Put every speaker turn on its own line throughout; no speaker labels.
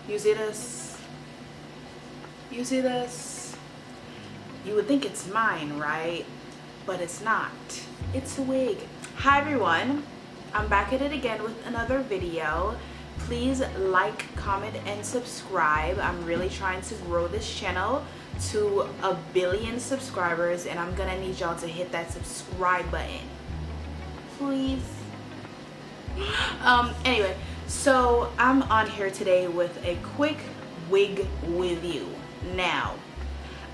You see this? You see this? You would think it's mine, right? But it's not. It's a wig. Hi everyone. I'm back at it again with another video. Please like, comment, and subscribe. I'm really trying to grow this channel to 1 billion subscribers, and I'm gonna need y'all to hit that subscribe button. Please. Anyway, so I'm on here today with a quick wig review. Now,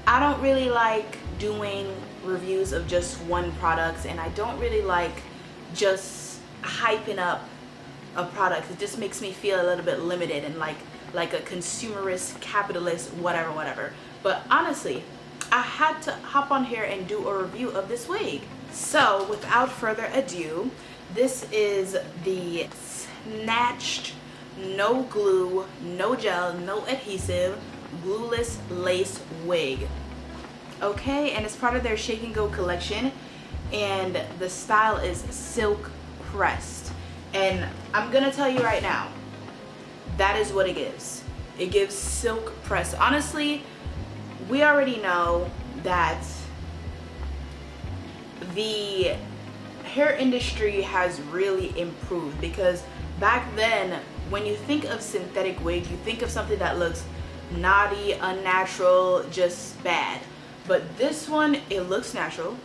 I don't really like doing reviews of just one product, and I don't really like just hyping up a product. It just makes me feel a little bit limited and like a consumerist, capitalist, whatever. But honestly, I had to hop on here and do a review of this wig. So without further ado, this is the Snatched, no glue, no gel, no adhesive, glueless lace wig. Okay, and it's part of their Shake-n-Go collection, and the style is silk pressed. And I'm gonna tell you right now, that is what it gives. It gives silk pressed. Honestly, we already know that the hair industry has really improved, because back then when you think of synthetic wig, you think of something that looks naughty, unnatural, just bad. But this one, it looks natural.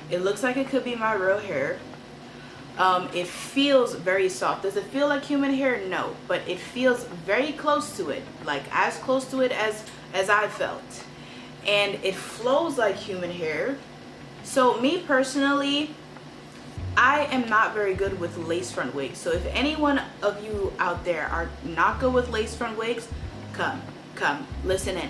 It looks like it could be my real hair. It feels very soft. Does it feel like human hair? No, but it feels very close to it, like as close to it as I felt. And it flows like human hair. So me personally, I am not very good with lace front wigs. So if anyone of you out there are not good with lace front wigs, come listen in.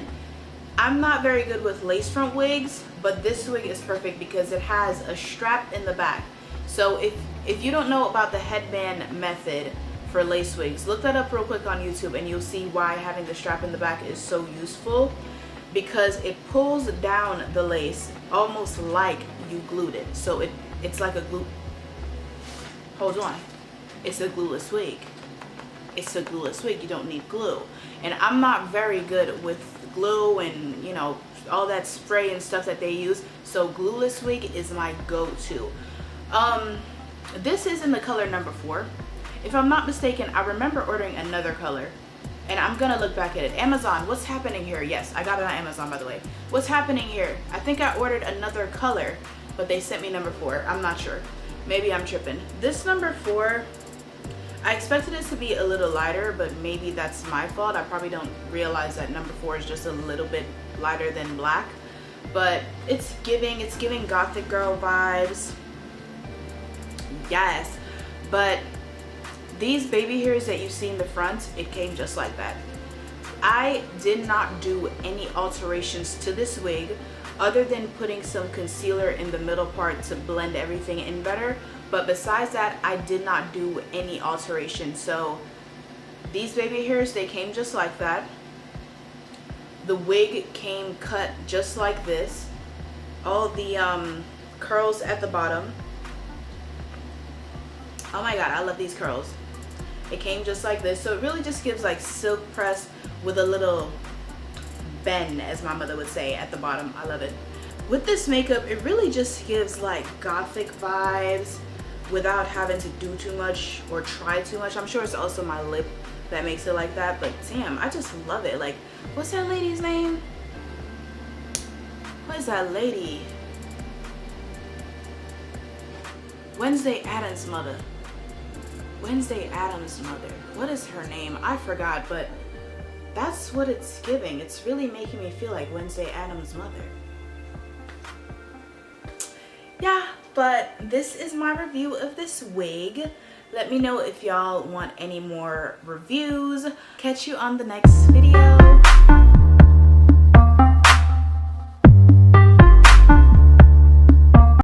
I'm not very good with lace front wigs, but this wig is perfect because it has a strap in the back. So if you don't know about the headband method for lace wigs, look that up real quick on YouTube and you'll see why having the strap in the back is so useful, because it pulls down the lace almost like you glued it. So it's like a glue. Hold on. It's a glueless wig. It's a glueless wig. You don't need glue. And I'm not very good with glue and, you know, all that spray and stuff that they use. So glueless wig is my go-to. This is in the color number 4. If I'm not mistaken, I remember ordering another color. And I'm gonna look back at it. Amazon, what's happening here? Yes, I got it on Amazon, by the way. What's happening here? I think I ordered another color, but they sent me number 4. I'm not sure. Maybe I'm tripping. This number 4, I expected it to be a little lighter, but maybe that's my fault. I probably don't realize that number 4 is just a little bit lighter than black. But it's giving gothic girl vibes. Yes. But these baby hairs that you see in the front, it came just like that. I did not do any alterations to this wig other than putting some concealer in the middle part to blend everything in better. But besides that, I did not do any alterations. So these baby hairs, they came just like that. The wig came cut just like this. All the curls at the bottom. Oh my god, I love these curls. It came just like this. So it really just gives like silk press with a little bend, as my mother would say, at the bottom. I love it. With this makeup, it really just gives like gothic vibes without having to do too much or try too much. I'm sure it's also my lip that makes it like that, but damn, I just love it. Like, what's that lady's name? What is that lady? Wednesday Addams' mother. Wednesday Addams' mother. What is her name? I forgot, but that's what it's giving. It's really making me feel like Wednesday Addams' mother. Yeah, but this is my review of this wig. Let me know if y'all want any more reviews. Catch you on the next video.